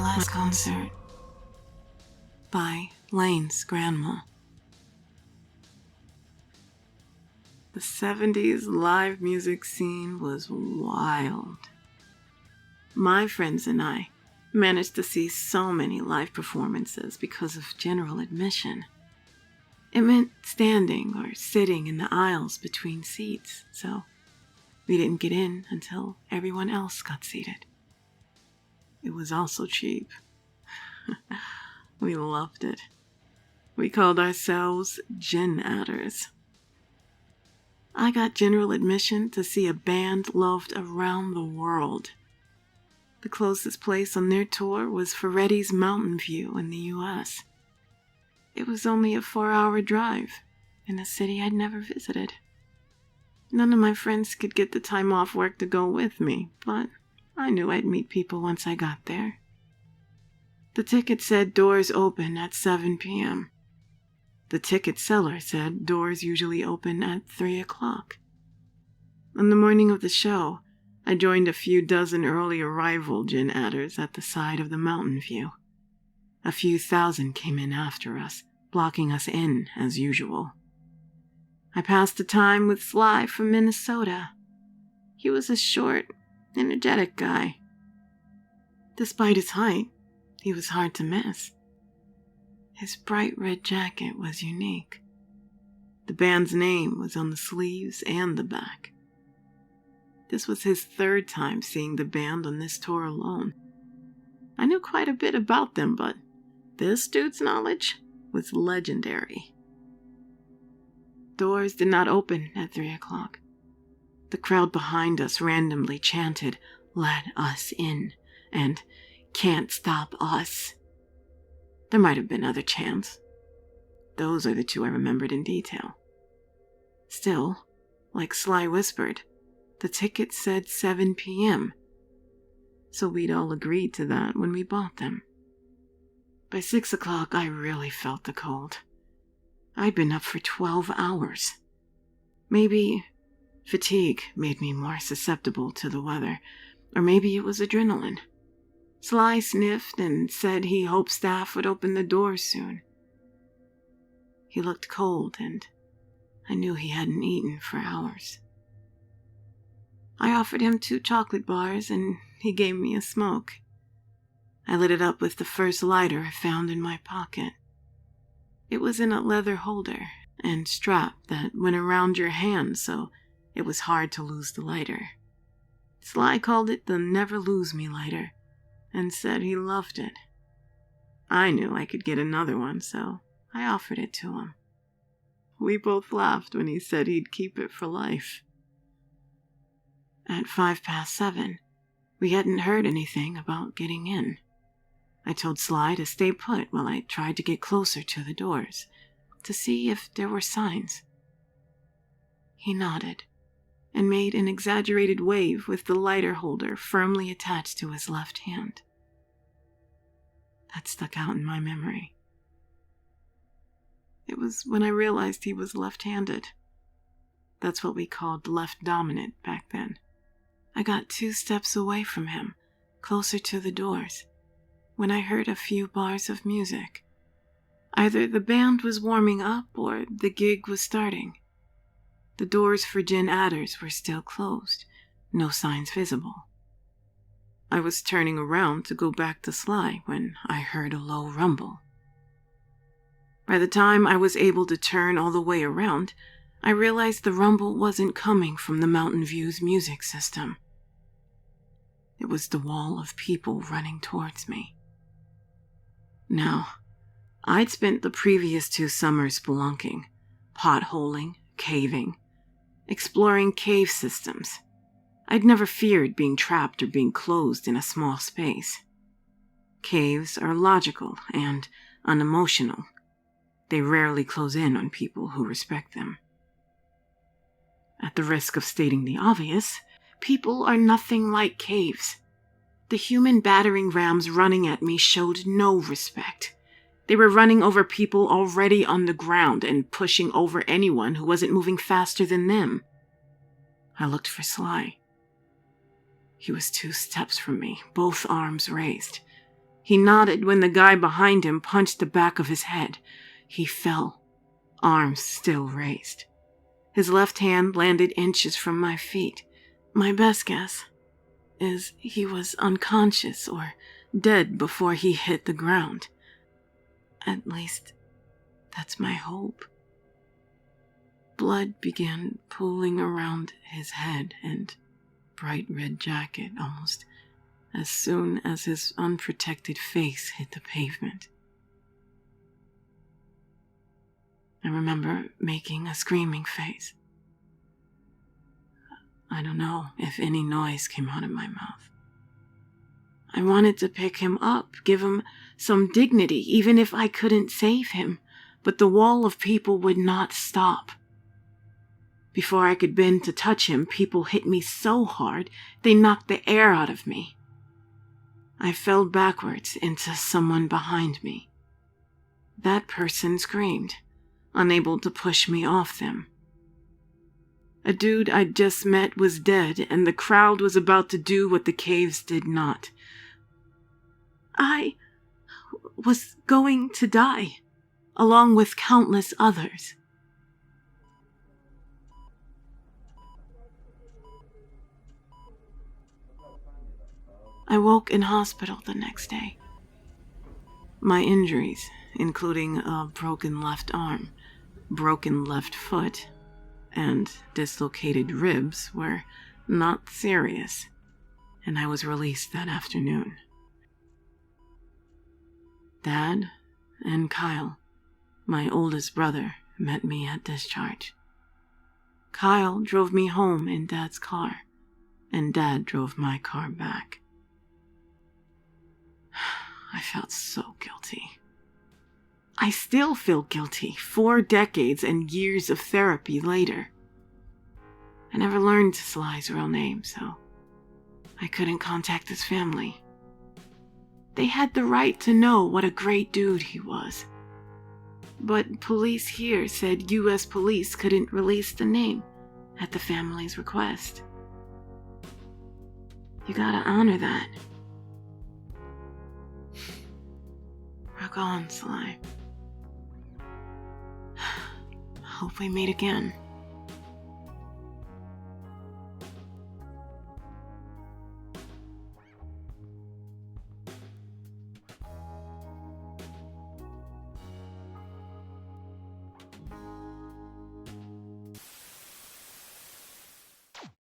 last concert by LanesGrandma. The 70s live music scene was wild. My friends and I managed to see so many live performances because of general admission. It meant standing or sitting in the aisles between seats, so we didn't get in until everyone else got seated. It was also cheap. We loved it. We called ourselves gin adders. I got general admission to see a band loved around the world. The closest place on their tour was Ferretti's Mountain View in the U.S. It was only a 4-hour drive in a city I'd never visited. None of my friends could get the time off work to go with me, but I knew I'd meet people once I got there. The ticket said doors open at 7 p.m. The ticket seller said doors usually open at 3 o'clock. On the morning of the show, I joined a few dozen early arrival gin adders at the side of the mountain view. A few thousand came in after us, blocking us in as usual. I passed the time with Sly from Minnesota. He was a short, energetic guy. Despite his height, he was hard to miss. His bright red jacket was unique. The band's name was on the sleeves and the back. This was his 3rd time seeing the band on this tour alone. I knew quite a bit about them, but this dude's knowledge was legendary. Doors did not open at 3 o'clock. The crowd behind us randomly chanted, "Let us in," and "Can't stop us." There might have been other chants. Those are the 2 I remembered in detail. Still, like Sly whispered, the ticket said 7 p.m., so we'd all agreed to that when we bought them. By 6 o'clock, I really felt the cold. I'd been up for 12 hours. Maybe fatigue made me more susceptible to the weather, or maybe it was adrenaline. Sly sniffed and said he hoped staff would open the doors soon. He looked cold, and I knew he hadn't eaten for hours. I offered him 2 chocolate bars, and he gave me a smoke. I lit it up with the first lighter I found in my pocket. It was in a leather holder and strap that went around your hand, so it was hard to lose the lighter. Sly called it the Never Lose Me lighter and said he loved it. I knew I could get another one, so I offered it to him. We both laughed when he said he'd keep it for life. At 7:05, we hadn't heard anything about getting in. I told Sly to stay put while I tried to get closer to the doors, to see if there were signs. He nodded and made an exaggerated wave with the lighter holder firmly attached to his left hand. That stuck out in my memory. It was when I realized he was left-handed. That's what we called left dominant back then. I got 2 steps away from him, closer to the doors, when I heard a few bars of music. Either the band was warming up or the gig was starting. The doors for gin adders were still closed, no signs visible. I was turning around to go back to Sly when I heard a low rumble. By the time I was able to turn all the way around, I realized the rumble wasn't coming from the Mountain View's music system. It was the wall of people running towards me. Now, I'd spent the previous 2 summers spelunking, potholing, caving, exploring cave systems. I'd never feared being trapped or being closed in a small space. Caves are logical and unemotional. They rarely close in on people who respect them. At the risk of stating the obvious, people are nothing like caves. The human battering rams running at me showed no respect. They were running over people already on the ground and pushing over anyone who wasn't moving faster than them. I looked for Sly. He was 2 steps from me, both arms raised. He nodded when the guy behind him punched the back of his head. He fell, arms still raised. His left hand landed inches from my feet. My best guess is he was unconscious or dead before he hit the ground. At least, that's my hope. Blood began pooling around his head and bright red jacket almost as soon as his unprotected face hit the pavement. I remember making a screaming face. I don't know if any noise came out of my mouth. I wanted to pick him up, give him some dignity, even if I couldn't save him, but the wall of people would not stop. Before I could bend to touch him, people hit me so hard they knocked the air out of me. I fell backwards into someone behind me. That person screamed, unable to push me off them. A dude I'd just met was dead, and the crowd was about to do what the caves did not. I was going to die, along with countless others. I woke in hospital the next day. My injuries, including a broken left arm, broken left foot, and dislocated ribs, were not serious, and I was released that afternoon. Dad and Kyle, my oldest brother, met me at discharge. Kyle drove me home in Dad's car, and Dad drove my car back. I felt so guilty. I still feel guilty 4 decades and years of therapy later. I never learned Sly's real name, so I couldn't contact his family. They had the right to know what a great dude he was. But police here said U.S. police couldn't release the name at the family's request. You gotta honor that. Rock on, Sly. Hope we meet again.